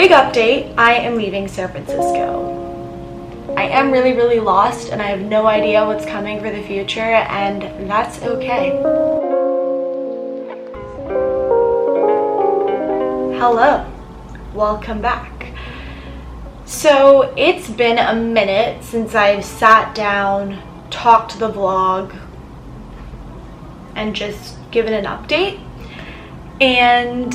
Big update, I am leaving San Francisco. I am really lost and I have no idea what's coming for the future, and that's okay. Hello, welcome back. So it's been a minute since I've sat down, talked the vlog, and just given an update. And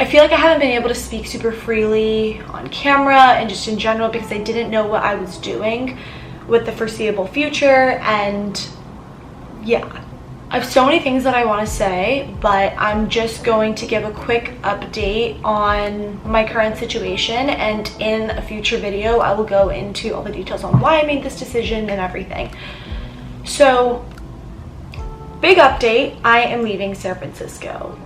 I feel like I haven't been able to speak super freely on camera and just in general because I didn't know what I was doing with the foreseeable future. And yeah, I have so many things that I want to say, but I'm just going to give a quick update on my current situation, and in a future video I will go into all the details on why I made this decision and everything. So, big update, I am leaving San Francisco.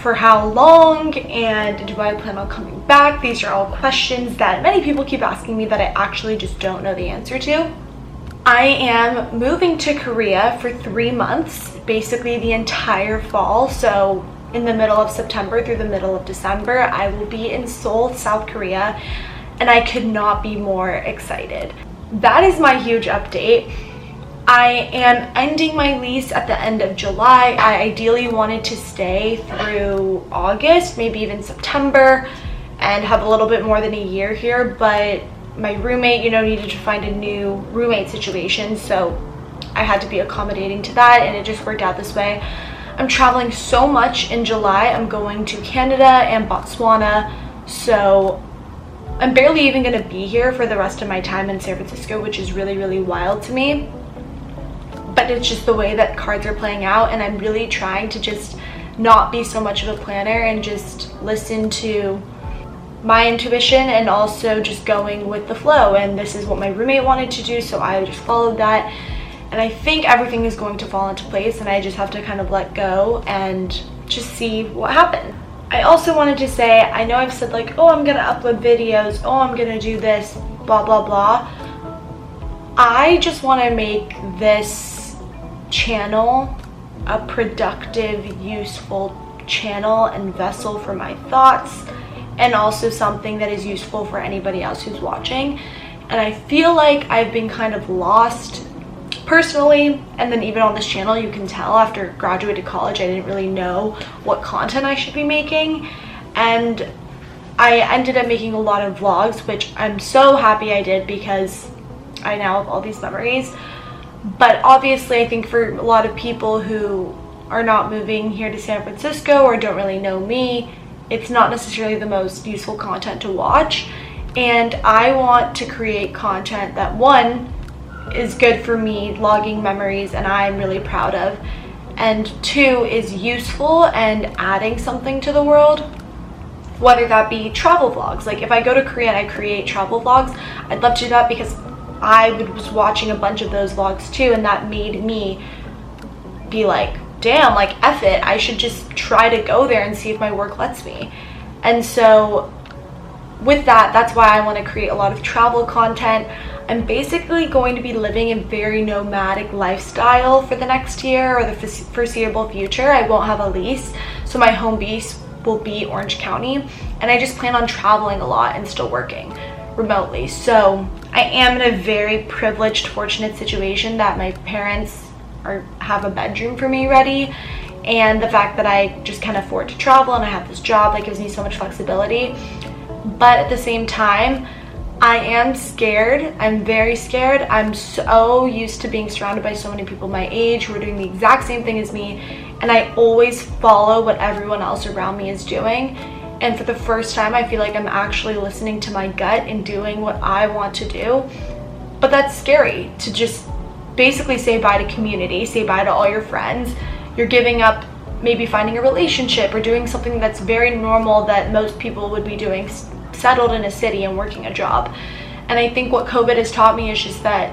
For how long, and do I plan on coming back? These are all questions that many people keep asking me that I actually just don't know the answer to. I am moving to Korea for 3 months, basically the entire fall. So in the middle of September through the middle of December, I will be in Seoul, South Korea, and I could not be more excited. That is my huge update. I am ending my lease at the end of July. I ideally wanted to stay through August, maybe even September, and have a little bit more than a year here, but my roommate, needed to find a new roommate situation, so I had to be accommodating to that, and it just worked out this way. I'm traveling so much in July. I'm going to Canada and Botswana, so I'm barely even going to be here for the rest of my time in San Francisco, which is really wild to me. But it's just the way that cards are playing out, and I'm really trying to just not be so much of a planner and just listen to my intuition and also just going with the flow. And this is what my roommate wanted to do, so I just followed that, and I think everything is going to fall into place, and I just have to kind of let go and just see what happens. I also wanted to say, I know I've said like, oh, I'm gonna upload videos, oh, I'm gonna do this, blah blah. I just want to make this channel a productive, useful channel and vessel for my thoughts, and also something that is useful for anybody else who's watching. And I feel like I've been kind of lost personally, and then even on this channel you can tell after graduated college I didn't really know what content I should be making, and I ended up making a lot of vlogs, which I'm so happy I did because I now have all these memories. But obviously I think for a lot of people who are not moving here to San Francisco or don't really know me, it's not necessarily the most useful content to watch. And I want to create content that, one, is good for me, logging memories and I'm really proud of, and two, is useful and adding something to the world, whether that be travel vlogs. Like if I go to Korea and I create travel vlogs, I'd love to do that because I was watching a bunch of those vlogs too, and that made me be like, damn, like F it, I should just try to go there and see if my work lets me. And so with that, that's why I want to create a lot of travel content. I'm basically going to be living a very nomadic lifestyle for the next year or the foreseeable future. I won't have a lease, so my home base will be Orange County, and I just plan on traveling a lot and still working remotely. So I am in a very privileged, fortunate situation that my parents have a bedroom for me ready, and the fact that I just can afford to travel and I have this job that gives me so much flexibility. But at the same time, I am scared. I'm very scared. I'm so used to being surrounded by so many people my age who are doing the exact same thing as me, and I always follow what everyone else around me is doing. And for the first time, I feel like I'm actually listening to my gut and doing what I want to do. But that's scary, to just basically say bye to community, say bye to all your friends. You're giving up maybe finding a relationship or doing something that's very normal that most people would be doing, settled in a city and working a job. And I think what COVID has taught me is just that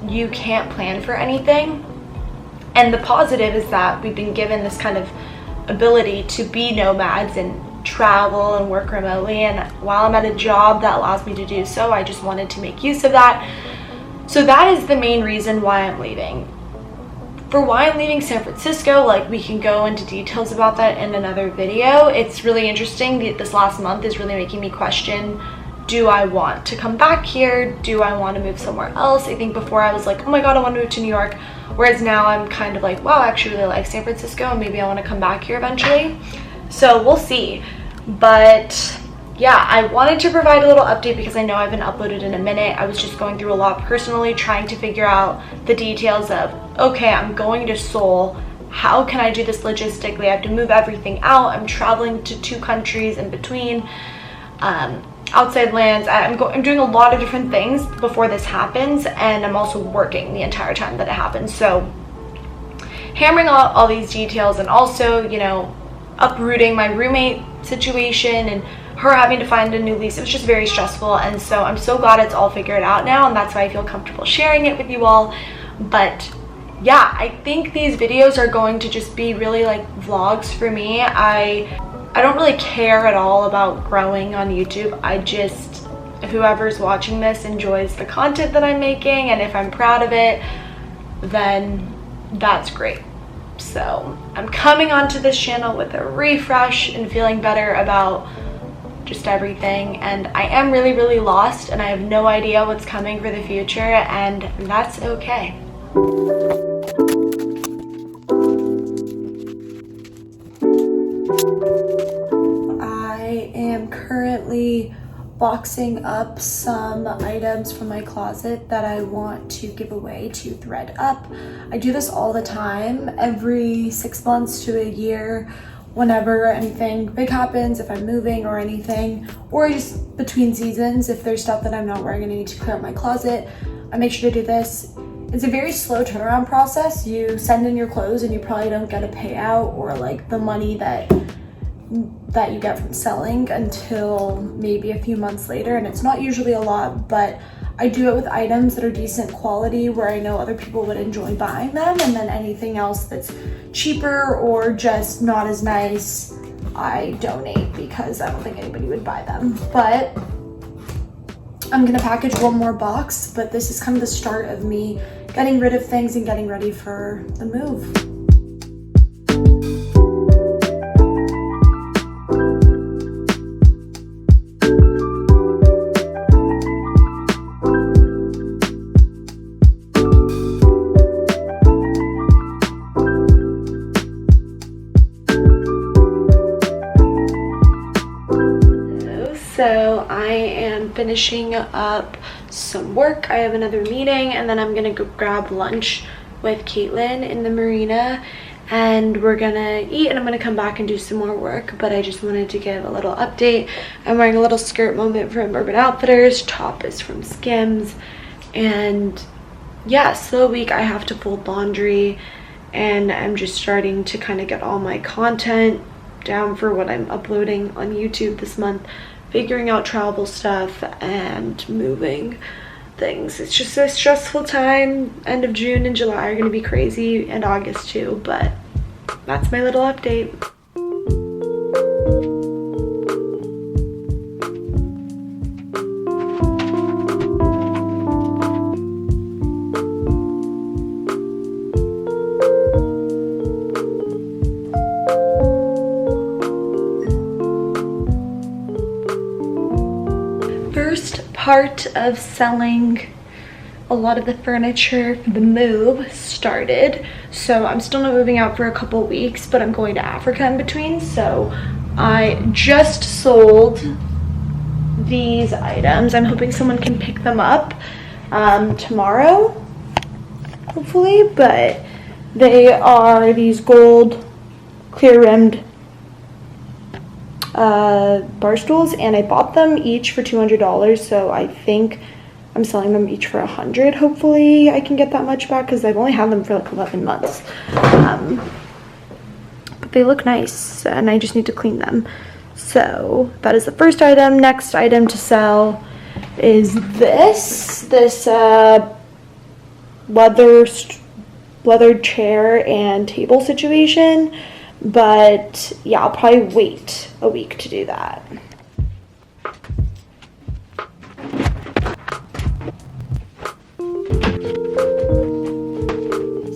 you can't plan for anything. And the positive is that we've been given this kind of ability to be nomads and travel and work remotely, and while I'm at a job that allows me to do so, I just wanted to make use of that. So that is the main reason why I'm leaving. For why I'm leaving San Francisco, like, we can go into details about that in another video. It's really interesting. This last month is really making me question, do I want to come back here? Do I want to move somewhere else? I think before I was like, oh my god, I want to move to New York. Whereas now I'm kind of like, wow, I actually really like San Francisco and maybe I want to come back here eventually. So we'll see. But yeah, I wanted to provide a little update because I know I haven't uploaded in a minute. I was just going through a lot personally, trying to figure out the details of, okay, I'm going to Seoul. How can I do this logistically? I have to move everything out. I'm traveling to 2 countries in between, outside lands. I'm doing a lot of different things before this happens, and I'm also working the entire time that it happens. So hammering out all these details, and also, you know, uprooting my roommate situation and her having to find a new lease. It was just very stressful, and so I'm so glad it's all figured out now, and that's why I feel comfortable sharing it with you all. But yeah, I think these videos are going to just be really like vlogs for me. I don't really care at all about growing on YouTube. I just, if whoever's watching this enjoys the content that I'm making, and if I'm proud of it, then that's great. So I'm coming onto this channel with a refresh and feeling better about just everything, and I am really, really lost, and I have no idea what's coming for the future, and that's okay. I am currently boxing up some items from my closet that I want to give away to thredup. I do this all the time, every 6 months to a year. Whenever anything big happens, if I'm moving or anything, or just between seasons, if there's stuff that I'm not wearing and I need to clear out my closet, I make sure to do this. It's a very slow turnaround process. You send in your clothes and you probably don't get a payout or like the money that you get from selling until maybe a few months later, and it's not usually a lot, but I do it with items that are decent quality where I know other people would enjoy buying them, and then anything else that's cheaper or just not as nice, I donate because I don't think anybody would buy them. But I'm gonna package one more box, but this is kind of the start of me getting rid of things and getting ready for the move. So I am finishing up some work. I have another meeting, and then I'm gonna go grab lunch with Caitlin in the marina, and we're gonna eat, and I'm gonna come back and do some more work. But I just wanted to give a little update. I'm wearing a little skirt moment from Urban Outfitters, top is from Skims, and yeah, slow week. I have to fold laundry, and I'm just starting to kind of get all my content down for what I'm uploading on YouTube this month, figuring out travel stuff and moving things. It's just a stressful time. End of June and July are gonna be crazy, and August too, but that's my little update. Part of selling a lot of the furniture for the move started, so I'm still not moving out for a couple weeks, but I'm going to Africa in between. So I just sold these items. I'm hoping someone can pick them up tomorrow, hopefully, but they are these gold clear rimmed bar stools, and I bought them each for $200, so I think I'm selling them each for $100. Hopefully I can get that much back because I've only had them for like 11 months. But they look nice, and I just need to clean them. So that is the first item. Next item to sell is this leather chair and table situation. But yeah, I'll probably wait a week to do that.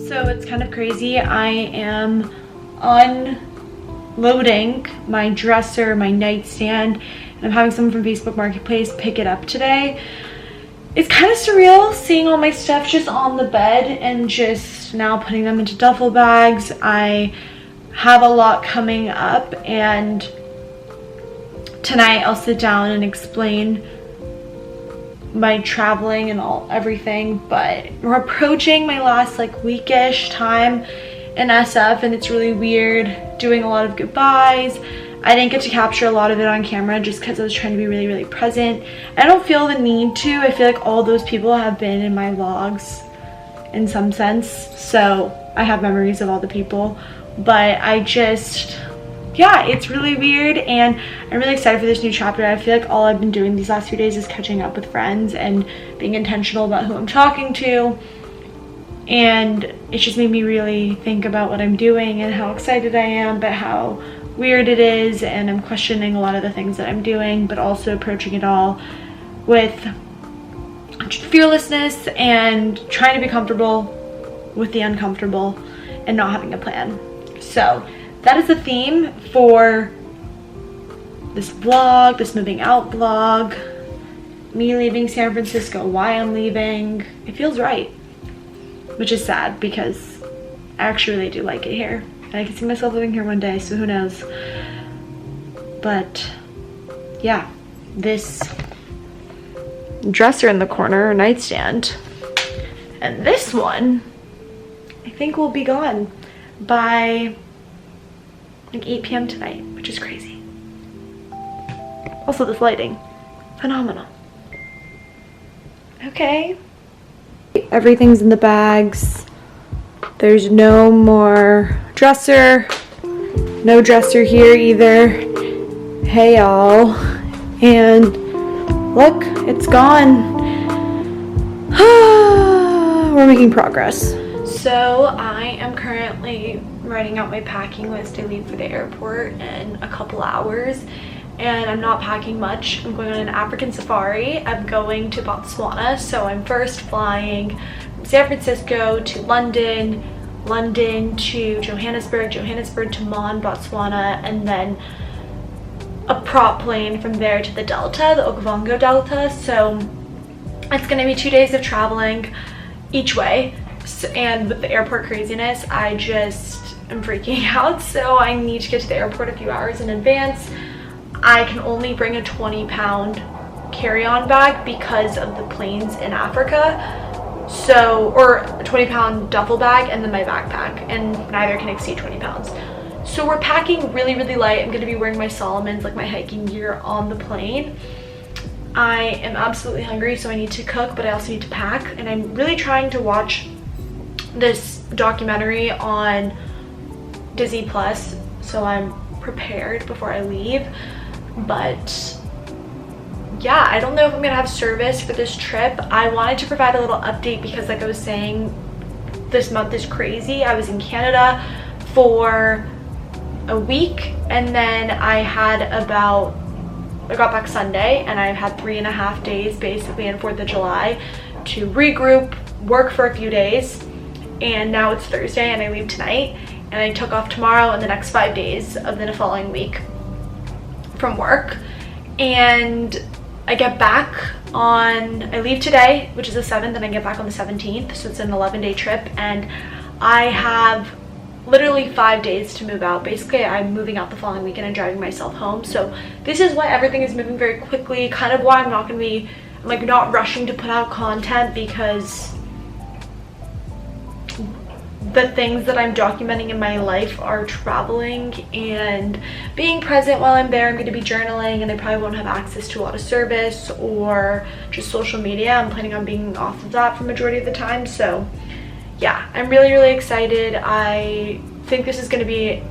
So it's kind of crazy. I am unloading my dresser, my nightstand, and I'm having someone from Facebook Marketplace pick it up today. It's kind of surreal seeing all my stuff just on the bed and just now putting them into duffel bags. I have a lot coming up, and tonight I'll sit down and explain my traveling and everything, but we're approaching my last like weekish time in SF, and it's really weird doing a lot of goodbyes. I didn't get to capture a lot of it on camera just because I was trying to be really, really present. I don't feel the need to. I feel like all those people have been in my vlogs in some sense, so I have memories of all the people, but I just, yeah, it's really weird, and I'm really excited for this new chapter. I feel like all I've been doing these last few days is catching up with friends and being intentional about who I'm talking to, and it just made me really think about what I'm doing and how excited I am, but how weird it is, and I'm questioning a lot of the things that I'm doing, but also approaching it all with fearlessness and trying to be comfortable with the uncomfortable and not having a plan. So that is the theme for this vlog, this moving out vlog, me leaving San Francisco, why I'm leaving. It feels right, which is sad because I actually really do like it here. And I can see myself living here one day, so who knows. But yeah, this dresser in the corner, nightstand, and this one I think will be gone by like 8 p.m. tonight, which is crazy. Also, this lighting, phenomenal. Okay, everything's in the bags. There's no more dresser, no dresser here either. Hey y'all, and look, it's gone. We're making progress. So I am currently writing out my packing list. I leave for the airport in a couple hours, and I'm not packing much. I'm going on an African safari. I'm going to Botswana, so I'm first flying from San Francisco to London, London to Johannesburg, Johannesburg to Mon, Botswana, and then a prop plane from there to the Delta, the Okavango Delta. So it's going to be 2 days of traveling each way. So, and with the airport craziness, I just am freaking out. So I need to get to the airport a few hours in advance. I can only bring a 20-pound carry-on bag because of the planes in Africa. So, or a 20-pound duffel bag and then my backpack, and neither can exceed 20 pounds. So we're packing really, really light. I'm going to be wearing my Solomons, like my hiking gear, on the plane. I am absolutely hungry, so I need to cook, but I also need to pack. And I'm really trying to watch this documentary on Disney Plus, so I'm prepared before I leave. But yeah, I don't know if I'm gonna have service for this trip. I wanted to provide a little update because, like I was saying, this month is crazy. I was in Canada for a week, and then I got back Sunday, and I've had 3.5 days basically on 4th of July to regroup, work for a few days, and now it's Thursday and I leave tonight, and I took off tomorrow and the next 5 days of the following week from work. And I get back I leave today, which is the 7th, and I get back on the 17th, so it's an 11-day trip, and I have literally 5 days to move out. Basically, I'm moving out the following weekend and driving myself home. So this is why everything is moving very quickly, kind of why I'm not rushing to put out content, because the things that I'm documenting in my life are traveling and being present while I'm there. I'm going to be journaling, and I probably won't have access to a lot of service or just social media. I'm planning on being off of that for the majority of the time. So yeah, I'm really, really excited. I think this is going to be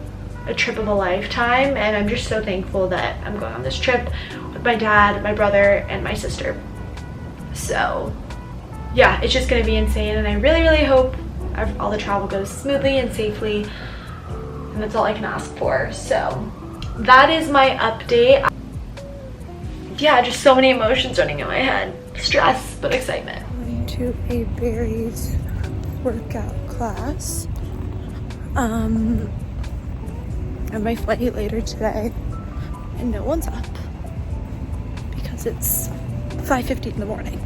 a trip of a lifetime, and I'm just so thankful that I'm going on this trip with my dad, my brother, and my sister. So yeah, it's just going to be insane, and I really, really hope all the travel goes smoothly and safely, and that's all I can ask for. So that is my update. Yeah, just so many emotions running in my head. Stress, but excitement. Going to a berries workout class. have my flight later today, and no one's up because it's 5:50 in the morning.